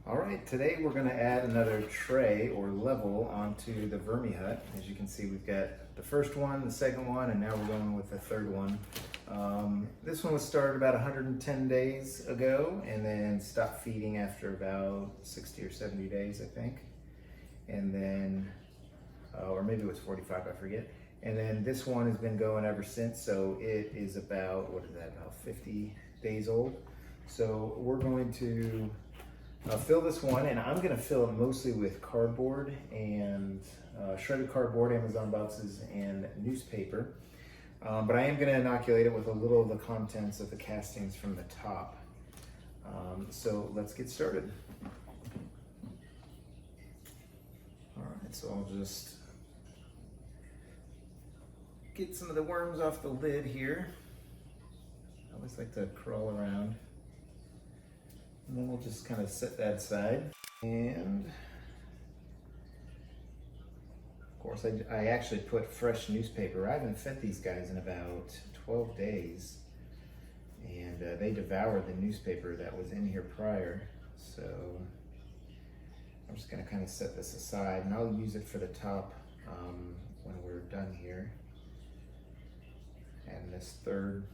All right, today we're going to add another tray or level onto the Vermihut. As you can see, we've got the first one, the second one, and now we're going with the third one. This one was started about 110 days ago and then stopped feeding after about 60 or 70 days, I think. And then, or maybe it was 45, I forget. And then this one has been going ever since, so it is about, what is that, about 50 days old. So we're going to fill this one, and I'm going to fill it mostly with cardboard and shredded cardboard, Amazon boxes, and newspaper. But I am going to inoculate it with a little of the contents of the castings from the top. So let's get started. All right, so I'll just get some of the worms off the lid here. I always like to crawl around. And then we'll just kind of set that aside. And of course, I actually put fresh newspaper. I haven't fed these guys in about 12 days. And they devoured the newspaper that was in here prior. So I'm just gonna kind of set this aside, and I'll use it for the top when we're done here. And this third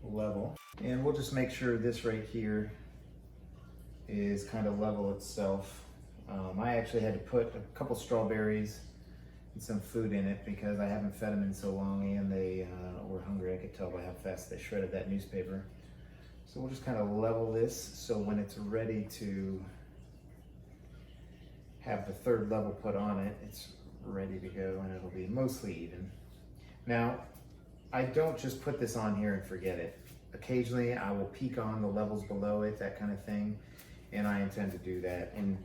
level. And we'll just make sure this right here is kind of level itself. I actually had to put a couple strawberries and some food in it because I haven't fed them in so long, and they were hungry. I could tell by how fast they shredded that newspaper. So we'll just kind of level this so when it's ready to have the third level put on it, it's ready to go and it'll be mostly even. Now, I don't just put this on here and forget it. Occasionally I will peek on the levels below it, that kind of thing, and I intend to do that. And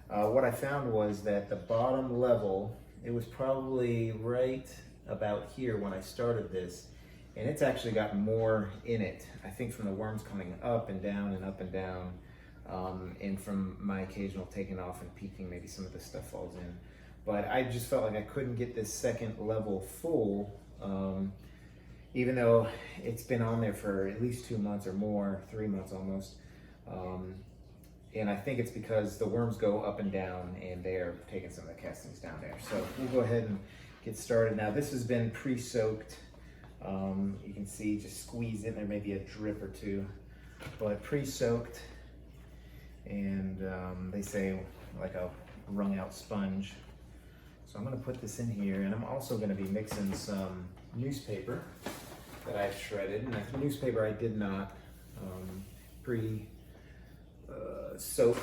what I found was that the bottom level, it was probably right about here when I started this, and it's actually got more in it. I think from the worms coming up and down and up and down, and from my occasional taking off and peeking, maybe some of this stuff falls in. But I just felt like I couldn't get this second level full, even though it's been on there for at least 2 months or more, 3 months almost. And I think it's because the worms go up and down and they're taking some of the castings down there. So we'll go ahead and get started. Now this has been pre-soaked. You can see, just squeeze in there, maybe a drip or two, but pre-soaked. And they say like a wrung out sponge. So I'm gonna put this in here, and I'm also gonna be mixing some newspaper that I've shredded. And the newspaper I did not soak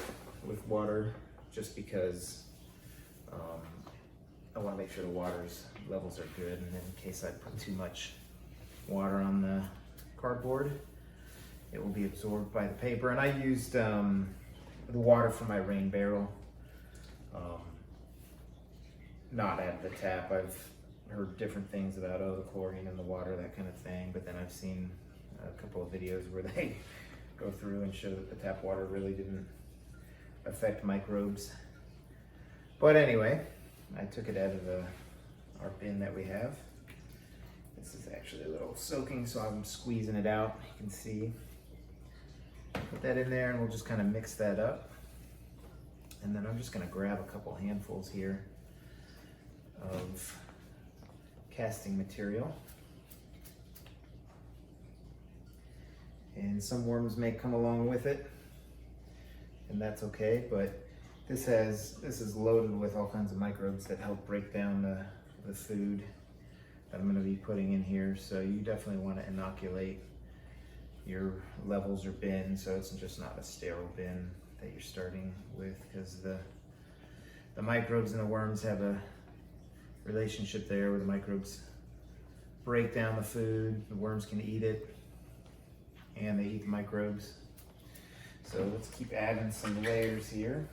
with water, just because I want to make sure the water's levels are good, and in case I put too much water on the cardboard, it will be absorbed by the paper. And I used the water from my rain barrel, not out of the tap. I've heard different things about the chlorine in the water, that kind of thing, but then I've seen a couple of videos where they go through and show that the tap water really didn't affect microbes. But anyway, I took it out of our bin that we have. This is actually a little soaking, so I'm squeezing it out. You can see. Put that in there, and we'll just kind of mix that up. And then I'm just going to grab a couple handfuls here of casting material. And some worms may come along with it, and that's okay, but this is loaded with all kinds of microbes that help break down the food that I'm going to be putting in here. So you definitely want to inoculate your levels or bin so it's just not a sterile bin that you're starting with, because the microbes and the worms have a relationship there where the microbes break down the food, the worms can eat it, and they eat the microbes. So let's keep adding some layers here.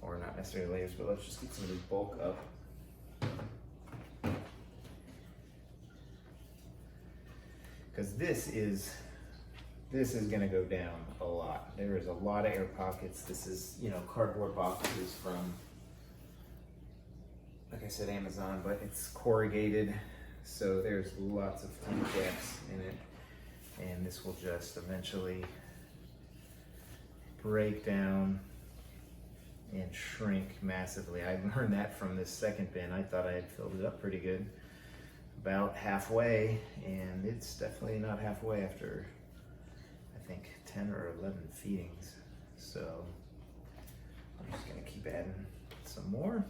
Or not necessarily layers, but let's just get some of this bulk up. Because this is gonna go down a lot. There is a lot of air pockets. This is, cardboard boxes from, like I said, Amazon, but it's corrugated. So there's lots of tiny gaps in it. And this will just eventually break down and shrink massively. I learned that from this second bin. I thought I had filled it up pretty good, about halfway, and it's definitely not halfway after I think 10 or 11 feedings. So I'm just gonna keep adding some more.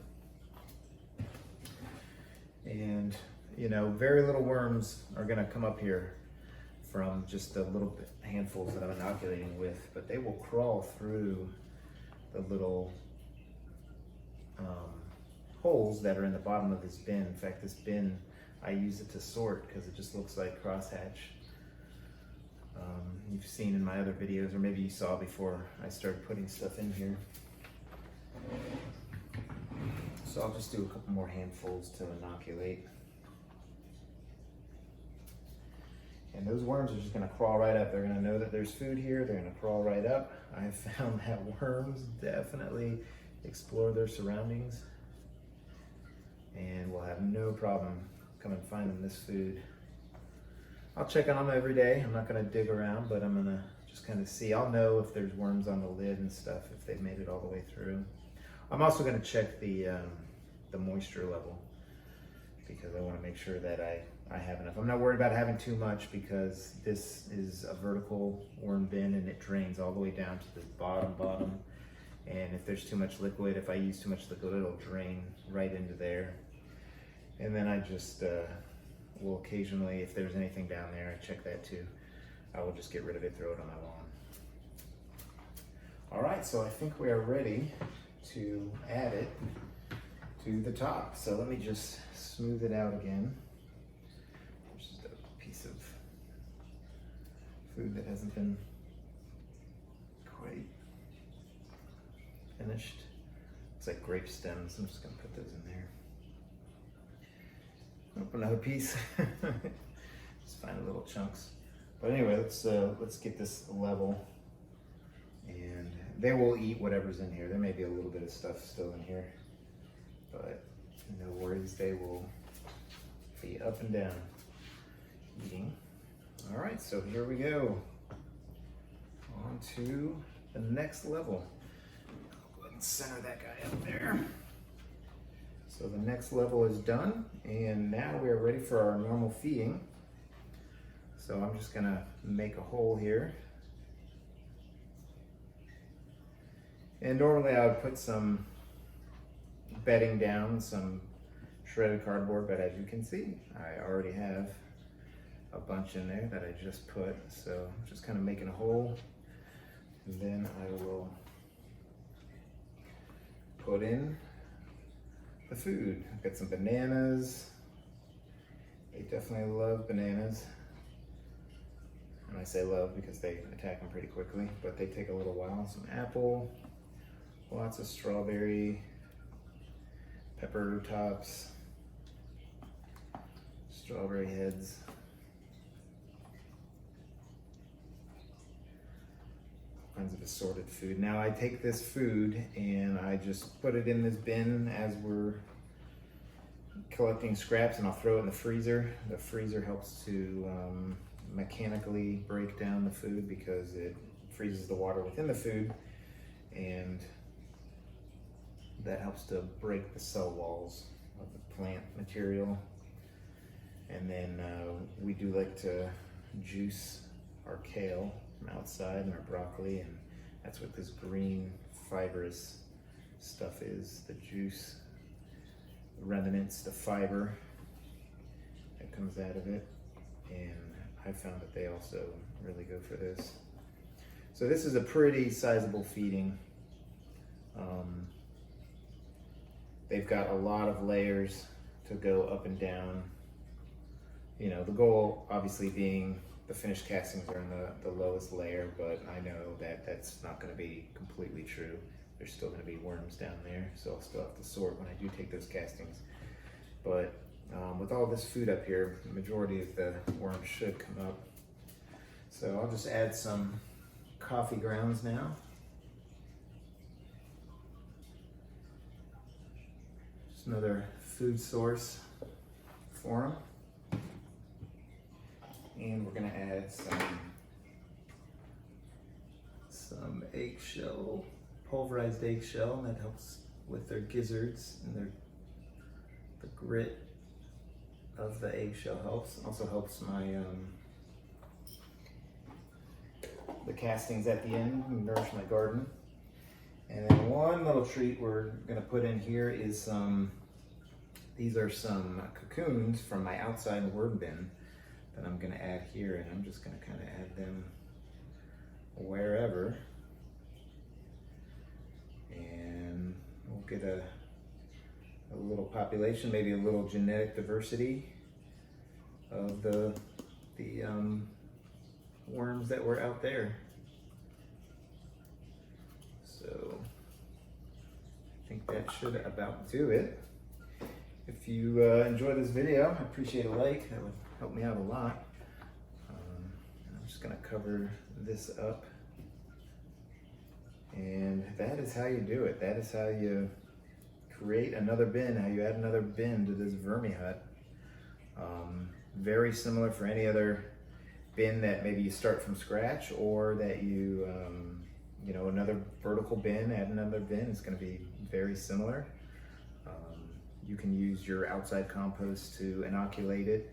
And you know, very little worms are gonna come up here from just the little handfuls that I'm inoculating with, but they will crawl through the little holes that are in the bottom of this bin. In fact, this bin, I use it to sort because it just looks like crosshatch. You've seen in my other videos, or maybe you saw before I started putting stuff in here. So I'll just do a couple more handfuls to inoculate. And those worms are just gonna crawl right up. They're gonna know that there's food here. They're gonna crawl right up. I found that worms definitely explore their surroundings and will have no problem coming finding this food. I'll check on them every day. I'm not gonna dig around, but I'm gonna just kind of see. I'll know if there's worms on the lid and stuff, if they've made it all the way through. I'm also gonna check the moisture level because I wanna make sure that I have enough. I'm not worried about having too much because this is a vertical worm bin and it drains all the way down to the bottom. And if there's too much liquid, if I use too much liquid, it'll drain right into there. And then I just will occasionally, if there's anything down there, I check that too. I will just get rid of it, throw it on my lawn. All right, so I think we are ready to add it to the top. So let me just smooth it out again. Just a piece of food that hasn't been quite finished. It's like grape stems. I'm just gonna put those in there. Oh, another piece. Just find little chunks. But anyway, let's get this level, and they will eat whatever's in here. There may be a little bit of stuff still in here, but no worries, they will be up and down eating. All right, so here we go. On to the next level. I'll go ahead and center that guy up there. So the next level is done, and now we are ready for our normal feeding. So I'm just gonna make a hole here. And normally I would put some bedding down, some shredded cardboard, but as you can see, I already have a bunch in there that I just put. So I'm just kind of making a hole, and then I will put in the food. I've got some bananas. They definitely love bananas. And I say love because they attack them pretty quickly, but they take a little while. Some apple, lots of strawberry, pepper tops, strawberry heads. All kinds of assorted food. Now I take this food and I just put it in this bin as we're collecting scraps, and I'll throw it in the freezer. The freezer helps to mechanically break down the food because it freezes the water within the food, and that helps to break the cell walls of the plant material. And then we do like to juice our kale from outside and our broccoli, and that's what this green fibrous stuff is, the juice, the remnants, the fiber that comes out of it. And I found that they also really go for this. So this is a pretty sizable feeding. They've got a lot of layers to go up and down. You know, the goal obviously being the finished castings are in the lowest layer, but I know that that's not going to be completely true. There's still going to be worms down there, so I'll still have to sort when I do take those castings. But with all this food up here, the majority of the worms should come up. So I'll just add some coffee grounds now. Just another food source for them. And we're gonna add some some eggshell, pulverized eggshell, and that helps with their gizzards and the grit of the eggshell helps. Also helps my the castings at the end nourish my garden. And then one little treat we're gonna put in here is these are some cocoons from my outside worm bin that I'm gonna add here, and I'm just gonna kind of add them wherever. And we'll get a little population, maybe a little genetic diversity of the worms that were out there. So I think that should about do it. If you enjoyed this video, I appreciate a like. That would help me out a lot. I'm just gonna cover this up. And that is how you do it. That is how you create another bin, how you add another bin to this Vermihut. Very similar for any other bin that maybe you start from scratch, or that you, you know, another vertical bin, add another bin. It's going to be very similar. You can use your outside compost to inoculate it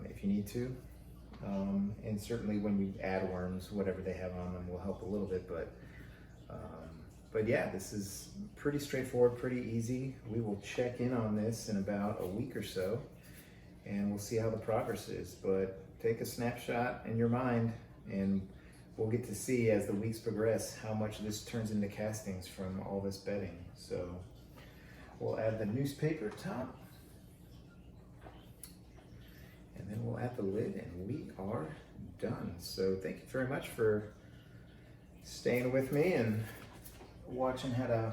if you need to. And certainly when you add worms, whatever they have on them will help a little bit, but yeah, this is pretty straightforward, pretty easy. We will check in on this in about a week or so, and we'll see how the progress is. But take a snapshot in your mind, and we'll get to see as the weeks progress how much this turns into castings from all this bedding. So we'll add the newspaper top, and then we'll add the lid, and we are done. So thank you very much for staying with me and watching how to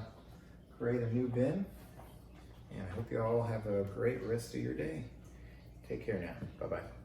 create a new bin. And I hope you all have a great rest of your day. Take care now. Bye-bye.